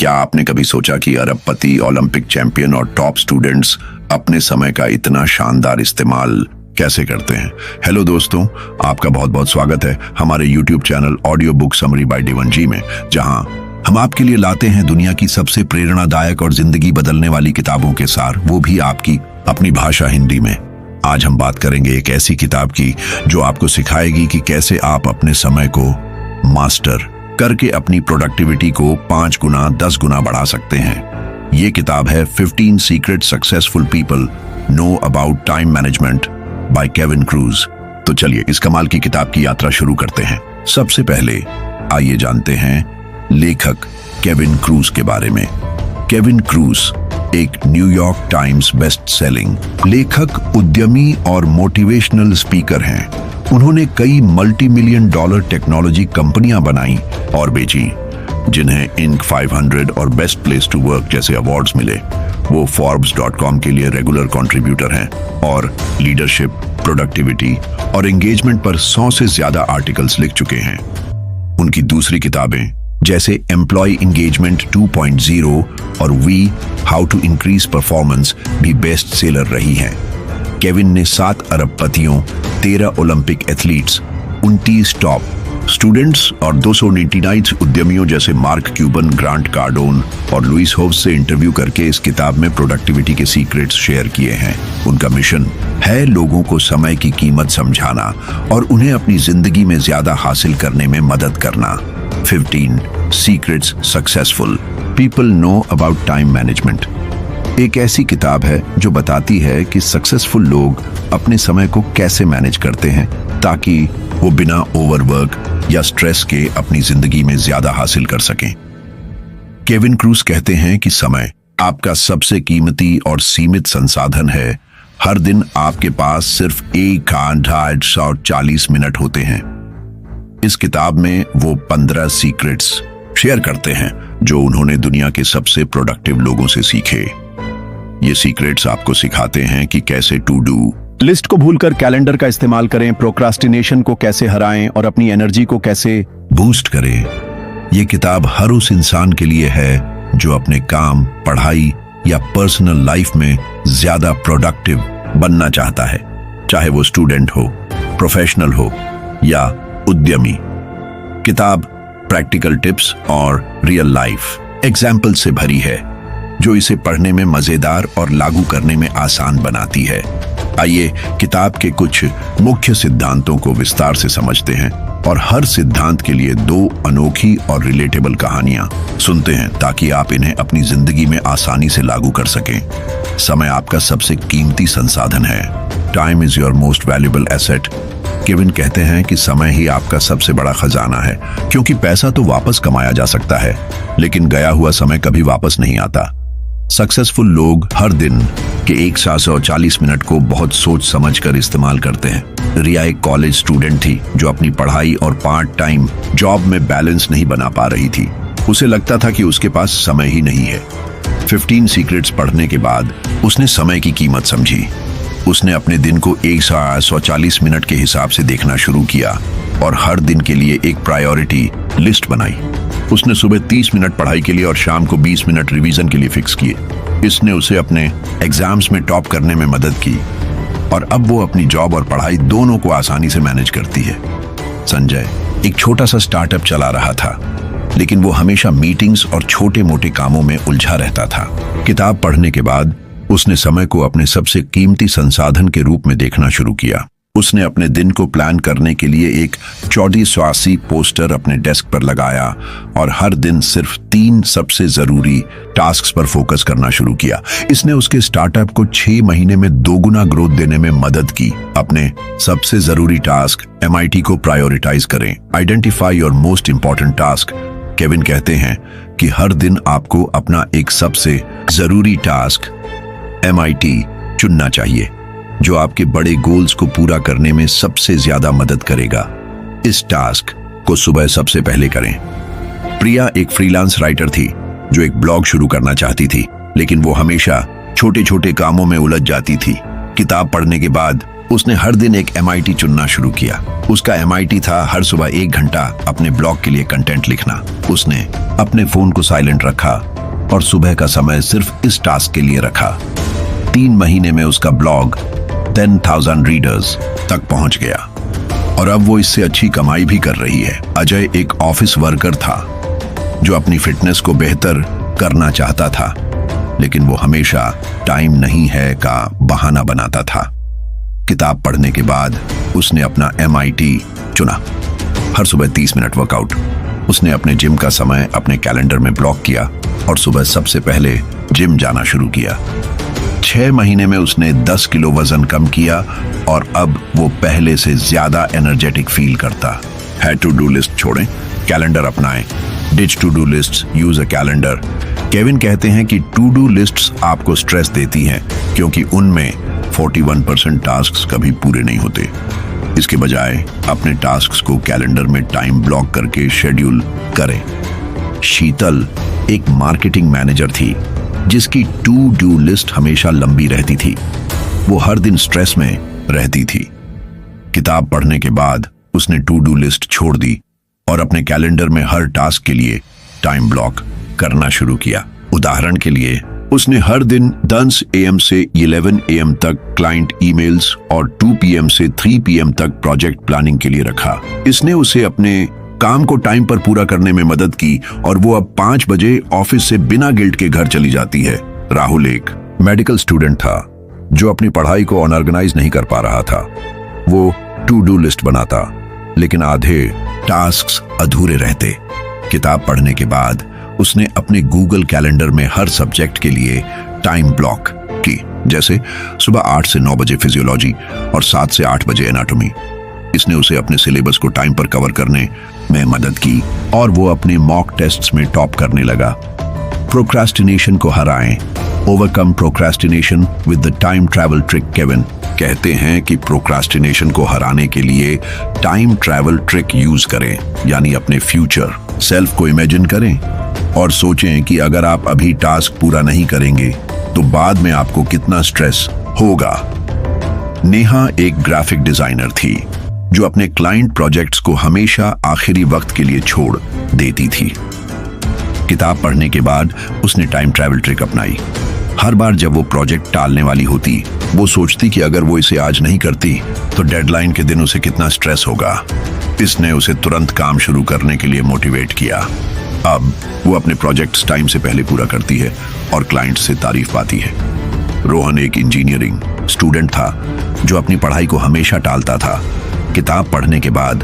क्या आपने कभी सोचा कि अरबपति, ओलंपिक चैंपियन और टॉप स्टूडेंट्स अपने समय का इतना शानदार इस्तेमाल कैसे करते हैं? हेलो दोस्तों, आपका बहुत बहुत स्वागत है हमारे YouTube channel audio book summary by D1 G में, जहां हम आपके लिए लाते हैं दुनिया की सबसे प्रेरणादायक और जिंदगी बदलने वाली किताबों के सार, वो भी आपकी अपनी भाषा हिंदी में। आज हम बात करेंगे एक ऐसी किताब की जो आपको सिखाएगी कि कैसे आप अपने समय को मास्टर करके अपनी प्रोडक्टिविटी को 5 गुना 10 गुना बढ़ा सकते हैं। ये किताब है 15 secret successful people know about time management by Kevin cruise. तो चलिए इस कमाल की किताब की यात्रा शुरू करते हैं। सबसे पहले आइए जानते हैं लेखक केविन क्रूज के बारे में। केविन क्रूज एक न्यूयॉर्क टाइम्स बेस्ट सेलिंग लेखक, उद्यमी और मोटिवेशनल स्पीकर हैं। उन्होंने कई मल्टी मिलियन डॉलर टेक्नोलॉजी कंपनियां बनाई और बेची, जिन्हें इंक 500 और बेस्ट प्लेस टू वर्क जैसे अवार्ड्स मिले। वो Forbes.com के लिए रेगुलर कंट्रीब्यूटर हैं और लीडरशिप, प्रोडक्टिविटी और एंगेजमेंट पर 100 से ज्यादा आर्टिकल्स लिख चुके हैं। उनकी दूसरी किताबें जैसे एम्प्लॉय एंगेजमेंट 2.0 और we how to increase performance भी बेस्ट सेलर रही हैं। केविन ने 7 अरबपतियों, 13 ओलंपिक एथलीट्स, 29 टॉप स्टूडेंट्स और 299 उद्यमियों जैसे मार्क क्यूबन, ग्रांट कार्डोन और लुइस होव्स से इंटरव्यू करके इस किताब में प्रोडक्टिविटी के सीक्रेट्स शेयर किए हैं। उनका मिशन है लोगों को समय की कीमत समझाना और उन्हें अपनी जिंदगी में ज्यादा हासिल करने में मदद करना। 15 secrets successful people know about time management एक ऐसी किताब है जो बताती है कि सक्सेसफुल लोग अपने समय को कैसे मैनेज करते हैं ताकि वो बिना ओवरवर्क या स्ट्रेस के अपनी जिंदगी में ज्यादा हासिल कर सकें। केविन क्रूज कहते हैं कि समय आपका सबसे कीमती और सीमित संसाधन है। हर दिन आपके पास सिर्फ 1 घंटा 40 मिनट होते हैं। इस किताब में वो 15 सीक्रेट्स शेयर करते हैं जो उन्होंने दुनिया के सबसे प्रोडक्टिव लोगों से सीखे। ये सीक्रेट्स आपको सिखाते हैं कि कैसे टू डू लिस्ट को भूलकर कैलेंडर का इस्तेमाल करें, प्रोक्रास्टिनेशन को कैसे हराएं और अपनी एनर्जी को कैसे बूस्ट करें। ये किताब हर उस इंसान के लिए है जो अपने काम, पढ़ाई या पर्सनल लाइफ में ज्यादा प्रोडक्टिव बनना चाहता है, चाहे वो स्टूडेंट हो, प्रोफेशनल हो या उद्यमी। किताब प्रैक्टिकल टिप्स और रियल लाइफ एग्जाम्पल से भरी है जो इसे पढ़ने में मजेदार और लागू करने में आसान बनाती है। आइए किताब के कुछ मुख्य सिद्धांतों को विस्तार से समझते हैं और हर सिद्धांत के लिए 2 अनोखी और रिलेटेबल कहानियां सुनते हैं ताकि आप इन्हें अपनी जिंदगी में आसानी से लागू कर सकें। समय आपका सबसे कीमती संसाधन है। Time is your most valuable asset. Kevin कहते हैं कि समय ही आपका सबसे बड़ा खजाना है, क्योंकि पैसा तो वापस कमाया जा सकता है, लेकिन गया हुआ समय कभी वापस नहीं आता। सक्सेसफुल लोग हर दिन के 140 मिनट को बहुत सोच समझ कर इस्तेमाल करते हैं। रिया एक कॉलेज स्टूडेंट थी जो अपनी पढ़ाई और पार्ट टाइम जॉब में बैलेंस नहीं बना पा रही थी। उसे लगता था कि उसके पास समय ही नहीं है। 15 सीक्रेट्स पढ़ने के बाद उसने समय की कीमत समझी। उसने अपने दिन को 140 मिनट के हिसाब से देखना शुरू किया और हर दिन के लिए एक प्रायोरिटी लिस्ट बनाई। उसने सुबह 30 मिनट पढ़ाई के लिए और शाम को 20 मिनट रिवीजन के लिए फिक्स किए। इसने उसे अपने एग्जाम्स में टॉप करने में मदद की और अब वो अपनी जॉब और पढ़ाई दोनों को आसानी से मैनेज करती है। संजय एक छोटा सा स्टार्टअप चला रहा था, लेकिन वो हमेशा मीटिंग्स और छोटे मोटे कामों में उलझा रहता था। किताब पढ़ने के बाद उसने समय को अपने सबसे कीमती संसाधन के रूप में देखना शुरू किया। उसने अपने दिन को प्लान करने के लिए एक 1480 पोस्टर अपने डेस्क पर लगाया और हर दिन सिर्फ 3 सबसे जरूरी टास्क्स पर फोकस करना शुरू किया। इसने उसके स्टार्टअप को 6 महीने में 2 गुना ग्रोथ देने में मदद की। अपने सबसे जरूरी टास्क MIT को प्रायोरिटाइज करें। Identify your most important task. Kevin कहते हैं कि हर दिन आपको अपना एक सबसे जरूरी टास्क MIT चुनना चाहिए जो आपके बड़े गोल्स को पूरा करने में सबसे ज्यादा मदद करेगा। इस टास्क को सुबह सबसे पहले करें। प्रिया एक फ्रीलांस राइटर थी जो एक ब्लॉग शुरू करना चाहती थी, लेकिन वो हमेशा छोटे छोटे कामों में उलझ जाती थी। किताब पढ़ने के बाद उसने हर दिन एक MIT चुनना शुरू किया। उसका MIT था हर सुबह 1 घंटा अपने ब्लॉग के लिए कंटेंट लिखना। उसने अपने फोन को साइलेंट रखा और सुबह का समय सिर्फ इस टास्क के लिए रखा। 3 महीने में उसका ब्लॉग 10,000 रीडर्स तक पहुंच गया और अब वो इससे अच्छी कमाई भी कर रही है। अजय एक ऑफिस वर्कर था जो अपनी फिटनेस को बेहतर करना चाहता था, लेकिन वो हमेशा टाइम नहीं है का बहाना बनाता था। किताब पढ़ने के बाद उसने अपना MIT चुना। हर सुबह 30 मिनट वर्कआउट। उसने अपने जिम का समय अपने कैलेंडर में ब्लॉक किया और सुबह सबसे पहले जिम जाना शुरू किया। 6 महीने में उसने 10 किलो वजन कम किया और अब वो पहले से ज्यादा एनर्जेटिक फील करता है। टू डू लिस्ट छोड़ें, कैलेंडर अपनाएं। Ditch to do list, use a calendar. Kevin कहते हैं कि टू डू लिस्ट्स आपको स्ट्रेस देती हैं क्योंकि उनमें 41% टास्क्स कभी पूरे नहीं होते। इसके बजाय अपने टास्क्स को कैलेंडर में टाइम ब्लॉक करके शेड्यूल करें। शीतल एक मार्केटिंग मैनेजर थी जिसकी टू डू लिस्ट हमेशा लंबी रहती थी। वो हर दिन स्ट्रेस में रहती थी। किताब पढ़ने के बाद उसने टू डू लिस्ट छोड़ दी और अपने कैलेंडर में हर टास्क के लिए टाइम ब्लॉक करना शुरू किया। उदाहरण के लिए उसने हर दिन 10 AM से 11 AM तक क्लाइंट ईमेल्स और 2 PM से 3 PM तक प्रोजेक्ट प्लानिंग के लिए रखा। इसने उसे अपने काम को टाइम पर पूरा करने में मदद की और वो अब 5 बजे ऑफिस से बिना गिल्ट के घर चली जाती है। राहुल एक मेडिकल स्टूडेंट था जो अपनी पढ़ाई को ऑर्गेनाइज नहीं कर पा रहा था। वो टू डू लिस्ट बनाता, लेकिन आधे टास्क्स अधूरे रहते। किताब पढ़ने के बाद उसने अपने गूगल कैलेंडर में हर सब्जेक्ट के लिए टाइम ब्लॉक की, जैसे सुबह 8 से 9 बजे फिजियोलॉजी और 7 से 8 बजे एनाटॉमी। इसने उसे अपने सिलेबस को टाइम पर कवर करने में मदद की और वो अपने मॉक टेस्ट्स में टॉप करने लगा। प्रोक्रास्टिनेशन को हराएं। Overcome procrastination with the time travel trick. Kevin कहते हैं कि प्रोक्रास्टिनेशन को हराने के लिए टाइम ट्रैवल ट्रिक यूज करें, यानी अपने फ्यूचर सेल्फ को इमेजिन करें और सोचें कि अगर आप अभी टास्क पूरा नहीं करेंगे तो बाद में आपको कितना स्ट्रेस होगा। नेहा एक ग्राफिक डिजाइनर थी जो अपने क्लाइंट प्रोजेक्ट्स को हमेशा आखिरी वक्त के लिए छोड़ देती थी। किताब पढ़ने के बाद उसने टाइम ट्रैवल ट्रिक अपनाई। हर बार जब वो प्रोजेक्ट टालने वाली होती, वो सोचती कि अगर वो इसे आज नहीं करती तो डेडलाइन के दिन उसे कितना स्ट्रेस होगा। इसने उसे तुरंत काम शुरू करने के लिए मोटिवेट किया। अब वो अपने प्रोजेक्ट्स टाइम से पहले पूरा करती है और क्लाइंट से तारीफ पाती है। रोहन एक इंजीनियरिंग स्टूडेंट था जो अपनी पढ़ाई को हमेशा टालता था। किताब पढ़ने के बाद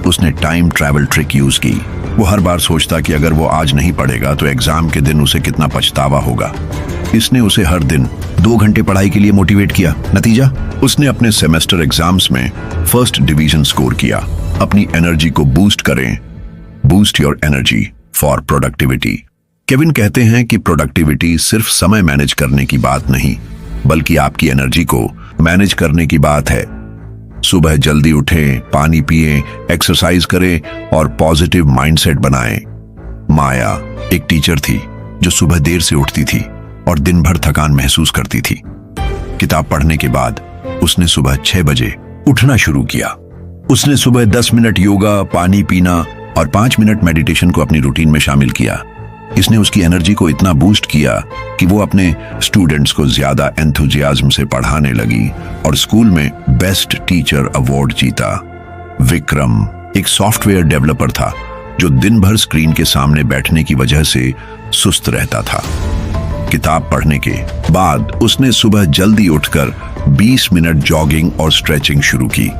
उसने टाइम ट्रैवल ट्रिक यूज की। वो हर बार सोचता कि अगर वो आज नहीं पढ़ेगा तो एग्जाम के दिन उसे कितना पछतावा होगा। इसने उसे हर दिन 2 घंटे पढ़ाई के लिए मोटिवेट किया। नतीजा, उसने अपने सेमेस्टर एग्जाम्स में फर्स्ट डिवीजन स्कोर किया। अपनी एनर्जी को बूस्ट करें। Boost your energy for productivity. Kevin कहते हैं कि प्रोडक्टिविटी सिर्फ समय मैनेज करने की बात नहीं, बल्कि आपकी एनर्जी को मैनेज करने की बात है। सुबह जल्दी उठें, पानी पिएं, एक्सरसाइज करें और पॉजिटिव माइंडसेट बनाएं। माया एक टीचर थी जो सुबह देर से उठती थी और दिन भर थकान महसूस करती थी। किताब पढ़ने के बाद उसने सुबह 6 बजे उठना शुरू किया। उसने सुबह 10 मिनट योगा, पानी पीना और 5 मिनट मेडिटेशन को अपनी रूटीन में शामिल किया। इसने उसकी एनर्जी को इतना बूस्ट किया कि वो अपने स्टूडेंट्स को ज्यादा एंथुजियाज्म से पढ़ाने लगी और स्कूल में बेस्ट टीचर अवार्ड जीता। विक्रम एक सॉफ्टवेयर डेवलपर था जो दिन भर स्क्रीन के सामने बैठने की वजह से सुस्त रहता था। किताब पढ़ने के बाद उसने सुबह जल्दी उठकर 20 मिनट जॉगिंग और स्ट्रेचिंग शुरू की।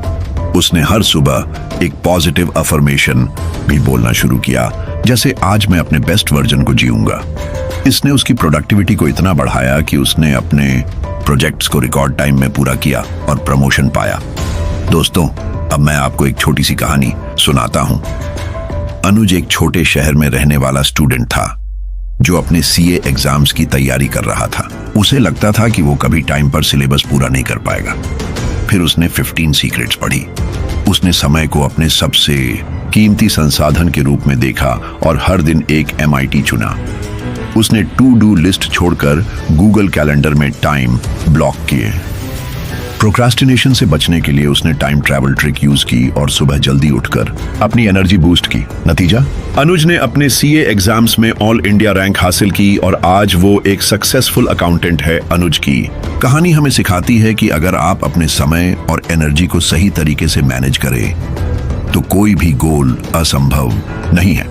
उसने हर सुबह एक पॉजिटिव अफर्मेशन भी बोलना शुरू किया, जैसे आज मैं अपने बेस्ट वर्जन को जीऊंगा। इसने उसकी प्रोडक्टिविटी को इतना बढ़ाया कि उसने अपने प्रोजेक्ट्स को रिकॉर्ड टाइम में पूरा किया और प्रमोशन पाया। दोस्तों, अब मैं आपको एक छोटी सी कहानी सुनाता हूं। अनुज एक छोटे शहर में रहने वाला स्टूडेंट था जो अपने CA एग्जाम्स की तैयारी कर रहा था। उसे लगता था कि वो कभी टाइम पर सिलेबस पूरा नहीं कर पाएगा। फिर उसने 15 सीक्रेट्स पढ़ी। उसने समय को अपने सबसे कीमती संसाधन के रूप में देखा और हर दिन एक MIT चुना। उसने टू डू लिस्ट छोड़कर गूगल कैलेंडर में टाइम ब्लॉक किए। प्रोक्रास्टिनेशन से बचने के लिए उसने टाइम ट्रैवल ट्रिक यूज की और सुबह जल्दी उठकर अपनी एनर्जी बूस्ट की। नतीजा, अनुज ने अपने सीए एग्जाम्स में ऑल इंडिया रैंक हासिल की और आज वो एक सक्सेसफुल अकाउंटेंट है। अनुज की कहानी हमें सिखाती है कि अगर आप अपने समय और एनर्जी को सही तरीके से मैनेज करें तो कोई भी गोल असंभव नहीं है।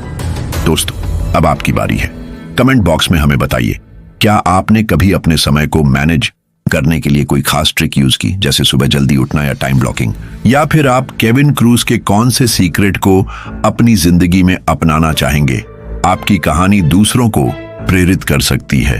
दोस्तों, अब आपकी बारी है। कमेंट बॉक्स में हमें बताइए, क्या आपने कभी अपने समय को मैनेज करने के लिए कोई खास ट्रिक यूज की, जैसे सुबह जल्दी उठना या टाइम ब्लॉकिंग, या फिर आप केविन क्रूज के कौन से सीक्रेट को अपनी जिंदगी में अपनाना चाहेंगे? आपकी कहानी दूसरों को प्रेरित कर सकती है।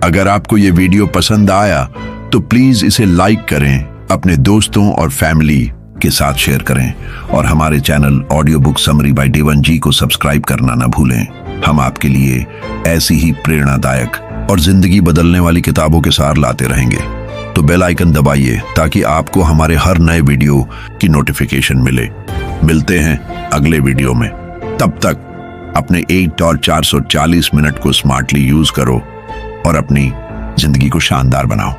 अगर आपको ये वीडियो पसंद आया तो प्लीज इसे लाइक करें, अपने दोस्तों और फैमिली के साथ शेयर करें और हमारे channel audio book summary by Devan ji को सब्सक्राइब करना ना भूलें। हम आपके लिए ऐसी ही प्रेरणादायक और जिंदगी बदलने वाली किताबों के सार लाते रहेंगे। तो बेल आइकन दबाइए ताकि आपको हमारे हर नए वीडियो की नोटिफिकेशन मिले। मिलते हैं अगले वीडियो में। तब तक अपने 8 और 440 मिनट को स्मार्टली यूज करो और अपनी जिंदगी को शानदार बनाओ।